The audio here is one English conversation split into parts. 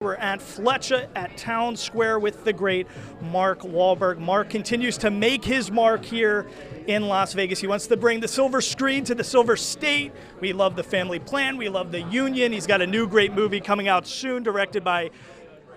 We're at Flecha at Town Square with the great Mark Wahlberg. Mark continues to make his mark here in Las Vegas. He wants to bring the silver screen to the silver state. We love the family plan. We love the union. He's got a new great movie coming out soon, directed by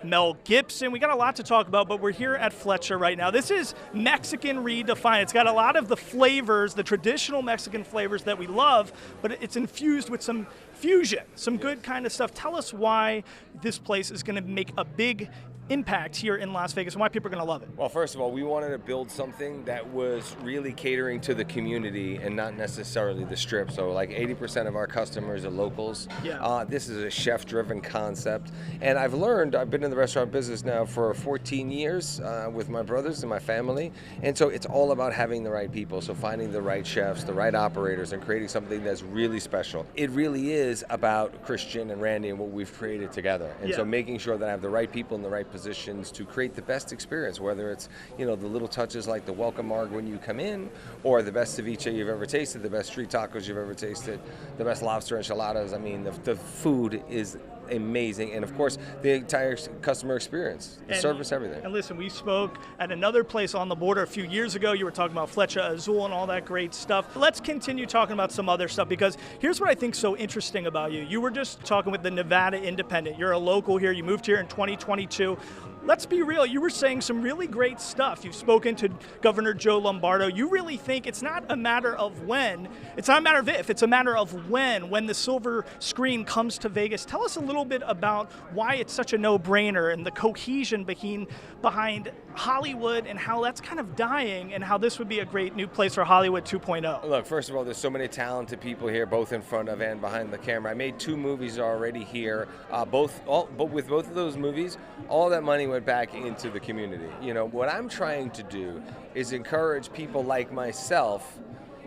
Mel Gibson. We got a lot to talk about, but we're here at Flecha right now. This is Mexican redefined. It's got a lot of the flavors, the traditional Mexican flavors that we love, but it's infused with some fusion, some good kind of stuff. Tell us why this place is going to make a big impact here in Las Vegas and why people are going to love it. Well, first of all, we wanted to build something that was really catering to the community and not necessarily the strip. So like 80% of our customers are locals. Yeah. This is a chef-driven concept. And I've been in the restaurant business now for 14 years with my brothers and my family. And so it's all about having the right people. So finding the right chefs, the right operators, and creating something that's really special. It really is about Christian and Randy and what we've created together. And so making sure that I have the right people in the right positions to create the best experience, whether it's, the little touches like the welcome marg when you come in, or the best ceviche you've ever tasted, the best street tacos you've ever tasted, the best lobster enchiladas. I mean, the food is amazing, and of course the entire customer experience, the service, everything. And listen, we spoke at another place on the border a few years ago. You were talking about Flecha Azul and all that great stuff. Let's continue talking about some other stuff, because here's what I think so interesting about you. You were just talking with the Nevada Independent. You're a local here. You moved here in 2022. Let's be real, you were saying some really great stuff. You've spoken to Governor Joe Lombardo. You really think it's not a matter of when, it's not a matter of if, it's a matter of when the silver screen comes to Vegas. Tell us a little bit about why it's such a no-brainer and the cohesion behind Hollywood and how that's kind of dying and how this would be a great new place for Hollywood 2.0. Look, first of all, there's so many talented people here, both in front of and behind the camera. I made 2 movies already here. But with both of those movies, all that money went back into the community. What I'm trying to do is encourage people like myself,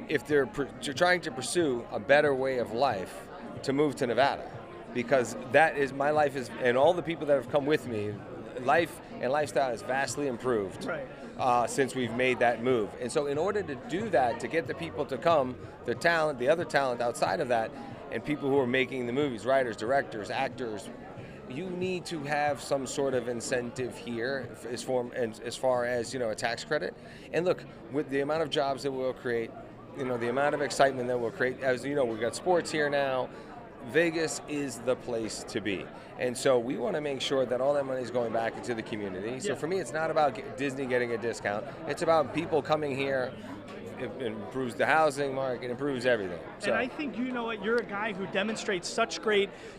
if they're trying to pursue a better way of life, to move to Nevada, because that is my life and all the people that have come with me, life and lifestyle has vastly improved. Right. Since we've made that move. And so in order to do that, to get the people to come, the talent, the other talent outside of that, and people who are making the movies, writers, directors, actors, you need to have some sort of incentive here as far as a tax credit. And look, with the amount of jobs that we'll create, the amount of excitement that we'll create, as you know, we've got sports here now. Vegas is the place to be. And so we want to make sure that all that money is going back into the community. So for me, it's not about Disney getting a discount. It's about people coming here. It improves the housing market, it improves everything. So. And I think, you're a guy who demonstrates such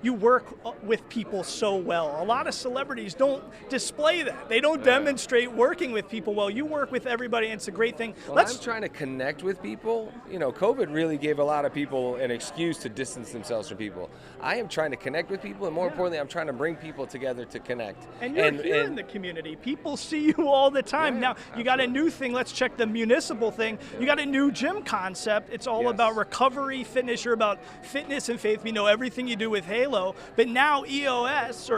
you work with people so well. A lot of celebrities don't display that. They don't demonstrate working with people well. You work with everybody, and it's a great thing. Well, I'm trying to connect with people. COVID really gave a lot of people an excuse to distance themselves from people. I am trying to connect with people, and more importantly, I'm trying to bring people together to connect. And you're here in the community. People see you all the time. Now, you got a new thing. Let's check the Municipal thing. You got a new gym concept. It's all about recovery, fitness. You're about fitness and faith. We know everything you do with Halo, but now EOS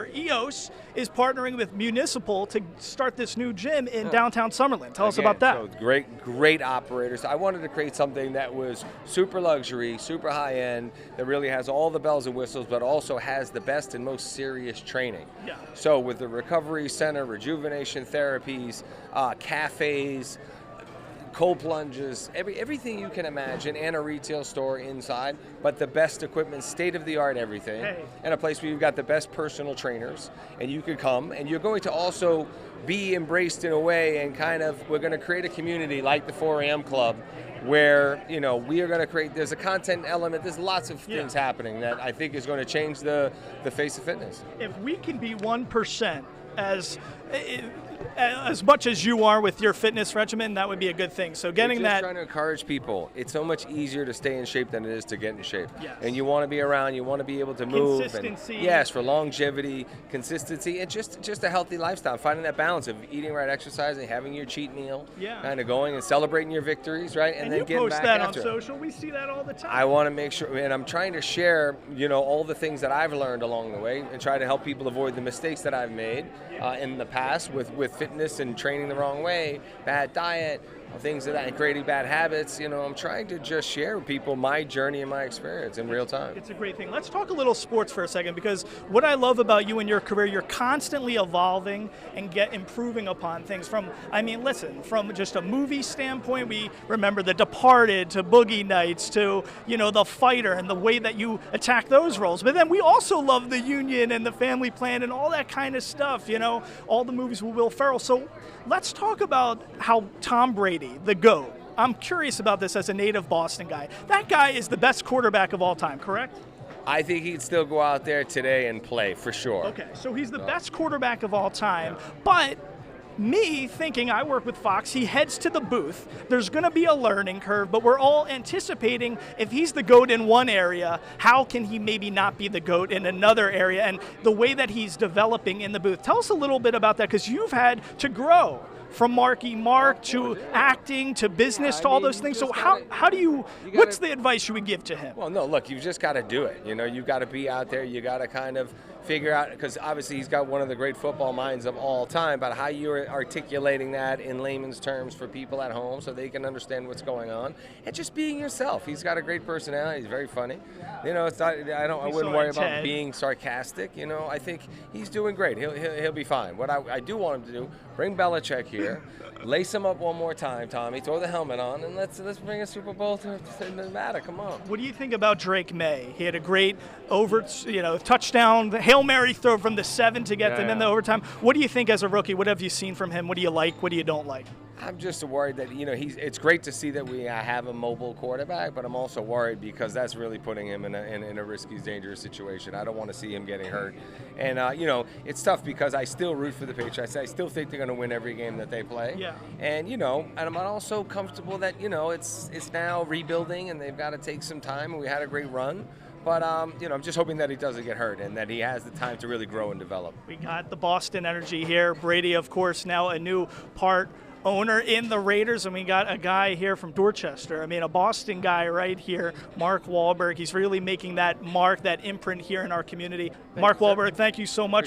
is partnering with Municipal to start this new gym in downtown Summerlin. Tell us about that. So great operators. I wanted to create something that was super luxury, super high end, that really has all the bells and whistles, but also has the best and most serious training. Yeah. So with the recovery center, rejuvenation therapies, cafes, cold plunges, everything you can imagine, and a retail store inside, but the best equipment, state-of-the-art everything, and a place where you've got the best personal trainers, and you could come, and you're going to also be embraced in a way, and we're going to create a community like the 4 a.m. Club, where, we are going to create, there's a content element, there's lots of things happening that I think is going to change the face of fitness. If we can be 1% as much as you are with your fitness regimen, that would be a good thing. So getting that. Trying to encourage people. It's so much easier to stay in shape than it is to get in shape. Yes. And you want to be around. You want to be able to move. Consistency. And, yes, for longevity, consistency, and just a healthy lifestyle. Finding that balance of eating right, exercising, having your cheat meal, kind of going and celebrating your victories, right, and then getting back after. You post that on social. We see that all the time. I want to make sure, and I'm trying to share, all the things that I've learned along the way, and try to help people avoid the mistakes that I've made in the past with fitness and training the wrong way, bad diet, things of that, and creating bad habits. I'm trying to just share with people my journey and my experience in real time. It's a great thing. Let's talk a little sports for a second, because what I love about you and your career, you're constantly evolving and improving upon things. From just a movie standpoint, we remember The Departed to Boogie Nights to, The Fighter and the way that you attack those roles. But then we also love The Union and The Family Plan and all that kind of stuff, all the movies with Will Ferrell. So let's talk about how Tom Brady, the GOAT. I'm curious about this as a native Boston guy. That guy is the best quarterback of all time, correct? I think he'd still go out there today and play, for sure. Okay, so he's the best quarterback of all time, but me thinking, I work with Fox, he heads to the booth. There's going to be a learning curve, but we're all anticipating if he's the GOAT in one area, how can he maybe not be the GOAT in another area? And the way that he's developing in the booth. Tell us a little bit about that, because you've had to grow from Marky Mark to acting to business to all those things. So what's the advice you would give to him? Well, no, look, you've just got to do it. You've got to be out there. You got to kind of figure out, because obviously he's got one of the great football minds of all time, but how you're articulating that in layman's terms for people at home so they can understand what's going on, and just being yourself. He's got a great personality. He's very funny. It's not. I wouldn't worry about being sarcastic. I think he's doing great. He'll be fine. What I do want him to do, bring Belichick here, lace him up one more time, Tommy. Throw the helmet on, and let's bring a Super Bowl to Nevada. Come on. What do you think about Drake Maye? He had a great touchdown, the Hail Mary throw from the 7 to get them in the overtime. What do you think as a rookie? What have you seen from him? What do you like? What do you don't like? I'm just worried that, it's great to see that we have a mobile quarterback, but I'm also worried because that's really putting him in a risky, dangerous situation. I don't want to see him getting hurt. And, it's tough because I still root for the Patriots. I still think they're going to win every game that they play. Yeah. And, and I'm also comfortable that, it's now rebuilding and they've got to take some time, and we had a great run. But, I'm just hoping that he doesn't get hurt and that he has the time to really grow and develop. We got the Boston energy here. Brady, of course, now a new part owner in the Raiders, and we got a guy here from Dorchester. A Boston guy right here, Mark Wahlberg. He's really making that mark, that imprint here in our community. Mark Wahlberg, thank you so much.